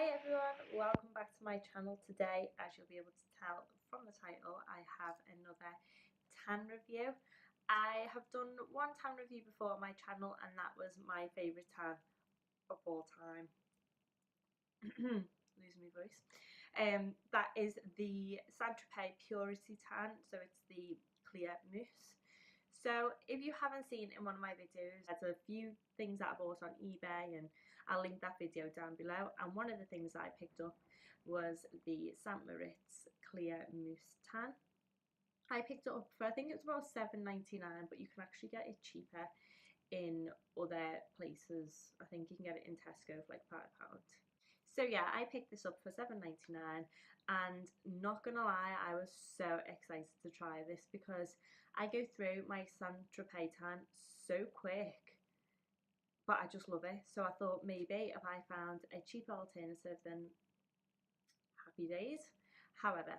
Hi everyone, welcome back to my channel. Today, as you'll be able to tell from the title, I have another tan review. I have done one tan review before on my channel and that was my favourite tan of all time. Losing my voice. That is the Saint-Tropez Purity Tan, so it's the clear mousse. So if you haven't seen in one of my videos, there's a few things that I bought on eBay and I'll link that video down below, and one of the things that I picked up was the St. Moriz Clear Mousse Tan. I picked it up for, I think it was about £7.99, but you can actually get it cheaper in other places. I think you can get it in Tesco for like £5. So yeah, I picked this up for £7.99 and not gonna lie, I was so excited to try this because I go through my Saint-Tropez tan so quick, but I just love it. So I thought maybe if I found a cheaper alternative, then happy days. However,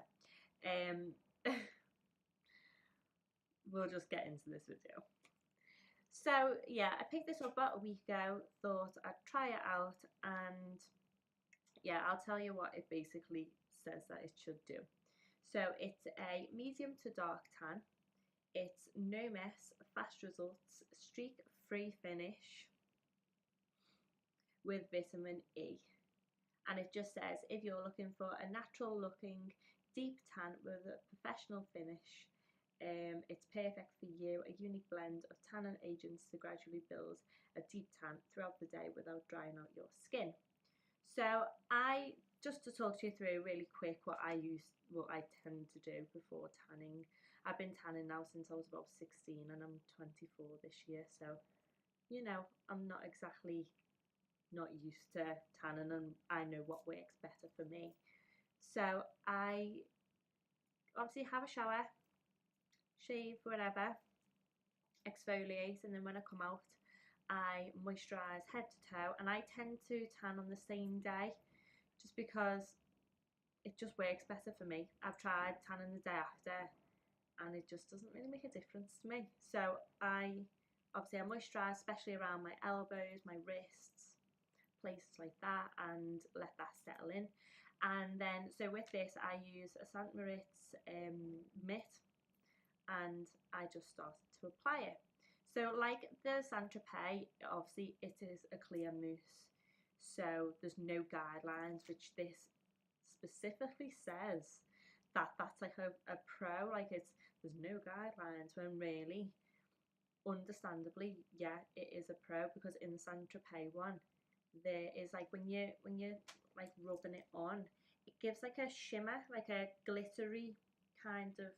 we'll just get into this video. So yeah, I picked this up about a week ago, thought I'd try it out, and yeah, I'll tell you what it basically says that it should do. So it's a medium to dark tan, it's no mess, fast results, streak free finish with vitamin E. And it just says if you're looking for a natural looking deep tan with a professional finish, it's perfect for you. A unique blend of tannin agents to gradually build a deep tan throughout the day without drying out your skin. So just to talk to you through really quick what I tend to do before tanning. I've been tanning now since I was about 16 and I'm 24 this year, so you know, I'm not exactly not used to tanning and I know what works better for me. So I obviously have a shower, shave, whatever, exfoliate, and then when I come out I moisturise head to toe, and I tend to tan on the same day just because it just works better for me. I've tried tanning the day after and it just doesn't really make a difference to me. So I moisturise especially around my elbows, my wrists, places like that, and let that settle in. And then so with this I use a St. Moriz mitt and I just started to apply it. So like the Saint-Tropez, obviously it is a clear mousse, so there's no guidelines, which this specifically says that that's like a pro, like there's no guidelines, when really, understandably, yeah, it is a pro, because in the Saint-Tropez one, there is like when you're like rubbing it on, it gives like a shimmer, like a glittery kind of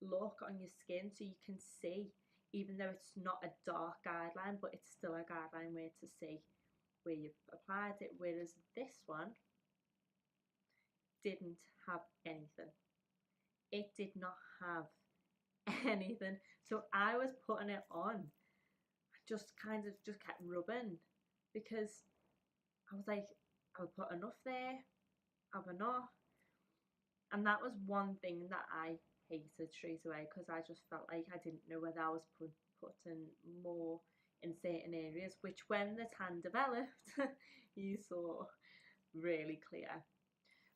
look on your skin, so you can see, even though it's not a dark guideline, but it's still a guideline where to see where you've applied it, whereas this one didn't have anything. It did not have anything. So I was putting it on, just kept rubbing, because I was like, I'll put enough there, have I not? And that was one thing that I hated straight away, because I just felt like I didn't know whether I was putting more in certain areas, which when the tan developed, you saw really clear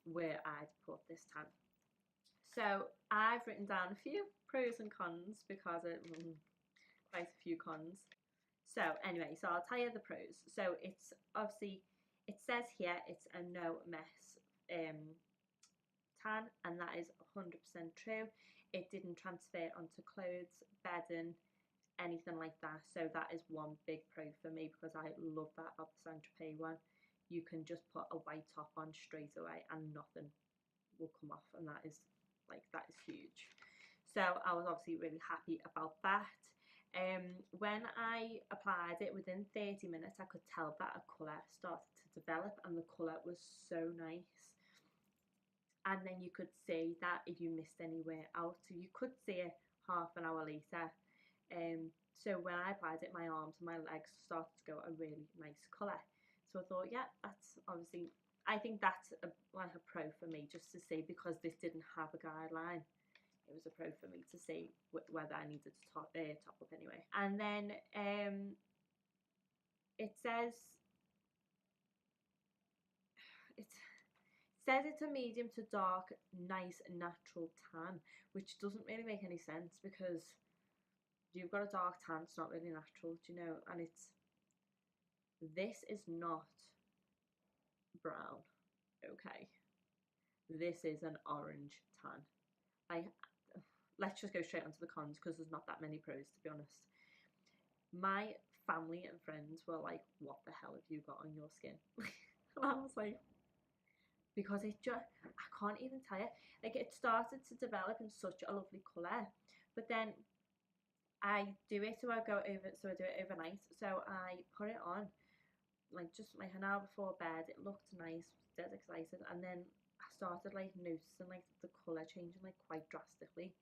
where I'd put this tan. So I've written down a few pros and cons, because quite a few cons. So anyway, so I'll tell you the pros. So it's obviously, it says here it's a no mess tan, and that is 100% true. It didn't transfer onto clothes, bedding, anything like that. So that is one big pro for me, because I love that about the Saint-Tropez one. You can just put a white top on straight away and nothing will come off, and that is huge. So I was obviously really happy about that. When I applied it, within 30 minutes I could tell that a colour started to develop, and the colour was so nice. And then you could see that if you missed anywhere out, so you could see it half an hour later. So when I applied it, my arms and my legs started to go a really nice colour. So I thought, yeah, that's obviously, I think that's like a pro for me, just to see, because this didn't have a guideline. It was a pro for me to see whether I needed to top up anyway. And then it says it says it's a medium to dark, nice natural tan, which doesn't really make any sense because you've got a dark tan, it's not really natural, do you know? And this is not brown, okay? This is an orange tan. Let's just go straight onto the cons because there's not that many pros, to be honest. My family and friends were like, what the hell have you got on your skin? And I was like, because it just, I can't even tell you. Like, it started to develop in such a lovely colour, but then I do it, so I do it overnight. So I put it on, like just like an hour before bed. It looked nice, was dead excited, and then I started like noticing like the colour changing like quite drastically.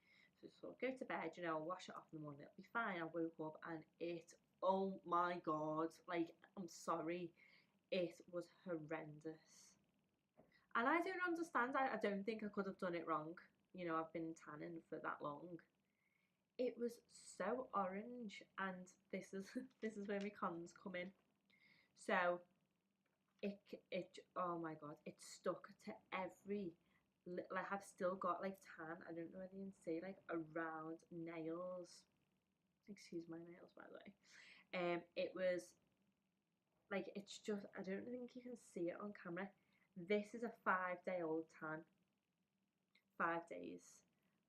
So go to bed, you know, wash it off in the morning, it'll be fine. I woke up and it, oh my god, like, I'm sorry, it was horrendous. And I don't understand, I don't think I could have done it wrong. You know, I've been tanning for that long. It was so orange, and this is this is where my cons come in. So it oh my god, it stuck to every, like, I've still got like tan, I don't know whether you can see, like around nails, excuse my nails by the way. It was like, it's just, I don't think you can see it on camera. This is a 5-day-old tan, 5 days,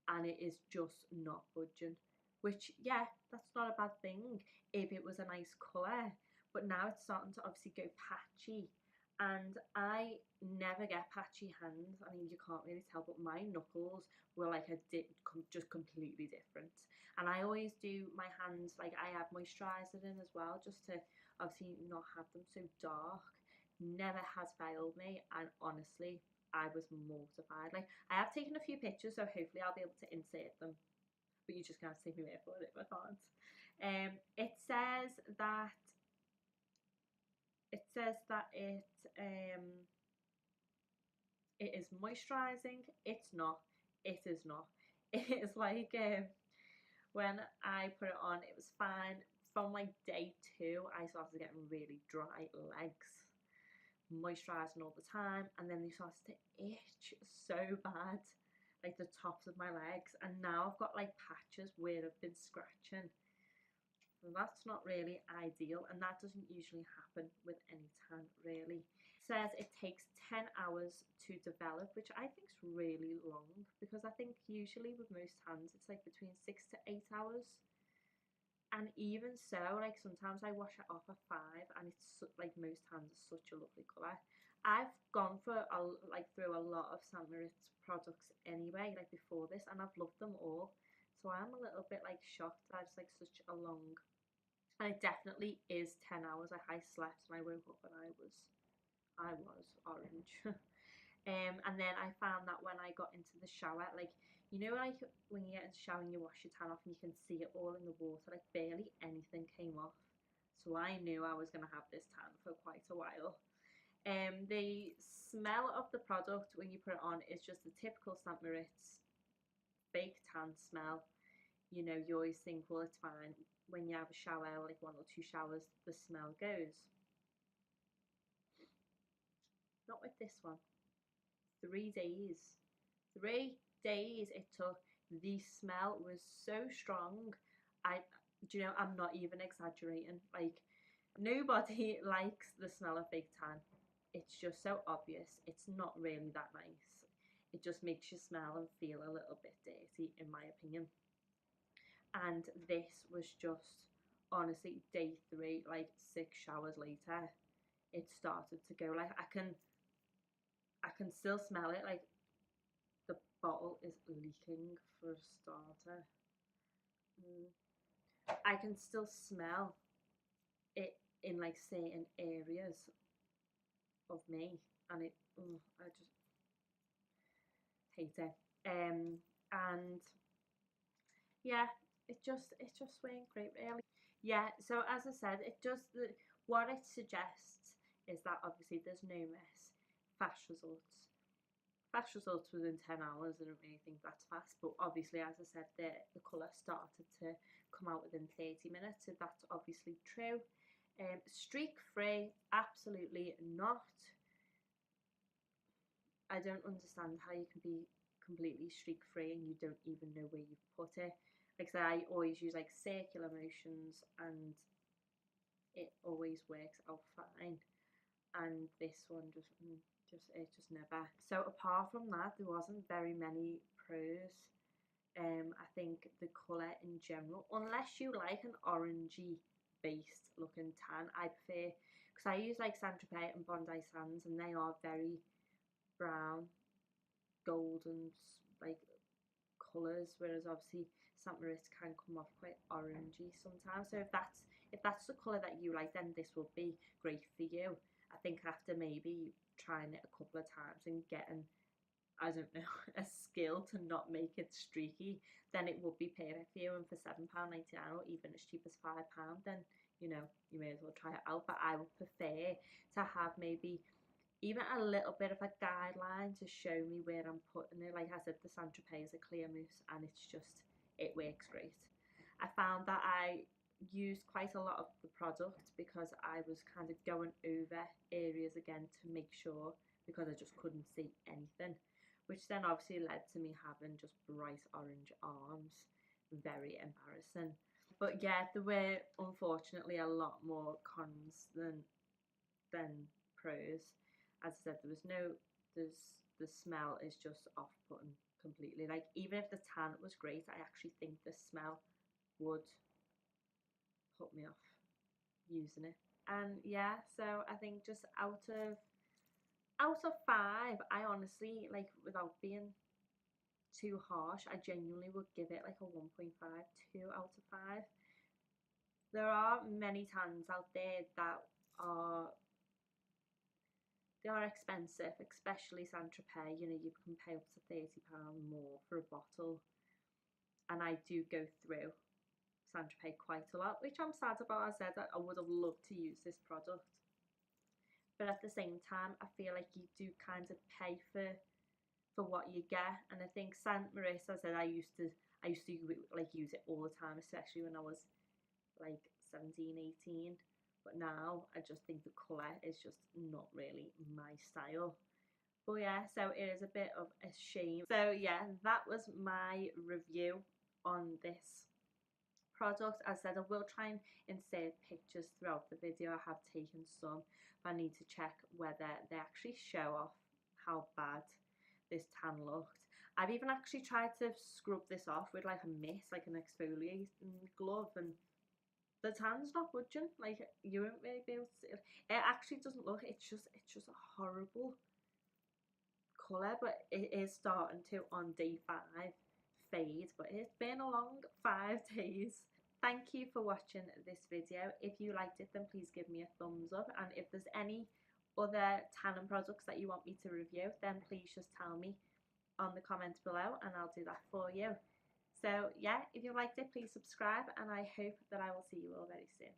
and it is just not budging, which, yeah, that's not a bad thing if it was a nice colour, but now it's starting to obviously go patchy, and I never get patchy hands. I mean, you can't really tell, but my knuckles were like just completely different. And I always do my hands, like, I have moisturiser in as well, just to obviously not have them so dark. Never has failed me, and honestly, I was mortified. Like, I have taken a few pictures, so hopefully I'll be able to insert them, but you just can't see me there for it if I can't. It says that it is moisturising. It's not. It is not. It is like, when I put it on, it was fine. From like day 2, I started getting really dry legs, moisturising all the time, and then they started to itch so bad, like the tops of my legs, and now I've got like patches where I've been scratching. That's not really ideal, and that doesn't usually happen with any tan, really. It says it takes 10 hours to develop, which I think is really long, because I think usually with most tans it's like between 6 to 8 hours. And even so, like, sometimes I wash it off at 5, and it's like, most tans are such a lovely colour. I've gone for through a lot of St. Moriz products anyway, like before this, and I've loved them all. So I'm a little bit like shocked that it's like such a long, and it definitely is 10 hours. Like, I slept and I woke up and I was orange. And then I found that when I got into the shower, like, you know, like when you get into the shower and you wash your tan off and you can see it all in the water, like barely anything came off. So I knew I was going to have this tan for quite a while. The smell of the product when you put it on is just the typical St. Moriz fake tan smell. You know, you always think, well, it's fine. When you have a shower, like 1 or 2 showers, the smell goes. Not with this one. 3 days. 3 days it took. The smell was so strong. Do you know, I'm not even exaggerating. Like, nobody likes the smell of fake tan. It's just so obvious. It's not really that nice. It just makes you smell and feel a little bit dirty, in my opinion. And this was just, honestly, day 3, like 6 showers later, it started to go. Like, I can still smell it. Like, the bottle is leaking for a starter. I can still smell it in like certain areas of me, and I just hate it. And yeah, it just weren't great, really. Yeah, so as I said, what it suggests is that obviously there's no mess. Fast results. Fast results within 10 hours. I don't really think that's fast, but obviously, as I said, the colour started to come out within 30 minutes, so that's obviously true. Streak free, absolutely not. I don't understand how you can be completely streak free and you don't even know where you've put it. Like I said, I always use like circular motions and it always works out fine. And this one just never. So apart from that, there wasn't very many pros. I think the colour in general, unless you like an orangey based looking tan, I prefer, because I use like Saint Tropez and Bondi Sands and they are very brown, golden like colours, whereas obviously Saint Moriz can come off quite orangey sometimes. So if that's the colour that you like, then this will be great for you. I think after maybe trying it a couple of times and getting, I don't know, a skill to not make it streaky, then it would be perfect for you. And for £7.99 or even as cheap as £5, then you know, you may as well try it out. But I would prefer to have maybe even a little bit of a guideline to show me where I'm putting it. Like I said, the Saint Tropez is a clear mousse and it's just, it works great. I found that I used quite a lot of the product because I was kind of going over areas again to make sure, because I just couldn't see anything, which then obviously led to me having just bright orange arms. Very embarrassing. But yeah, there were unfortunately a lot more cons than pros. As I said, the smell is just off-putting completely. Like even if the tan was great, I actually think the smell would put me off using it. And yeah, so I think just out of 5, I honestly, like, without being too harsh, I genuinely would give it like a 1.5, 2 out of 5. There are many tans out there that are, they are expensive, especially Saint Tropez. You know, you can pay up to £30 more for a bottle, and I do go through Saint Tropez quite a lot, which I'm sad about. As I said, I would have loved to use this product, but at the same time, I feel like you do kind of pay for what you get. And I think Saint Moriz, as I said, I used to like use it all the time, especially when I was like 17, 18. But now I just think the colour is just not really my style. But yeah, so it is a bit of a shame. So yeah, that was my review on this product. As I said, I will try and insert pictures throughout the video. I have taken some, but I need to check whether they actually show off how bad this tan looked. I've even actually tried to scrub this off with like a mist, like an exfoliating glove, and the tan's not budging. Like, you won't really be able to see it. It actually doesn't look, it's just a horrible colour, but it is starting to on day 5 fade. But it's been a long 5 days. Thank you for watching this video. If you liked it, then please give me a thumbs up, and if there's any other tanning products that you want me to review, then please just tell me on the comments below and I'll do that for you. So yeah, if you liked it, please subscribe, and I hope that I will see you all very soon.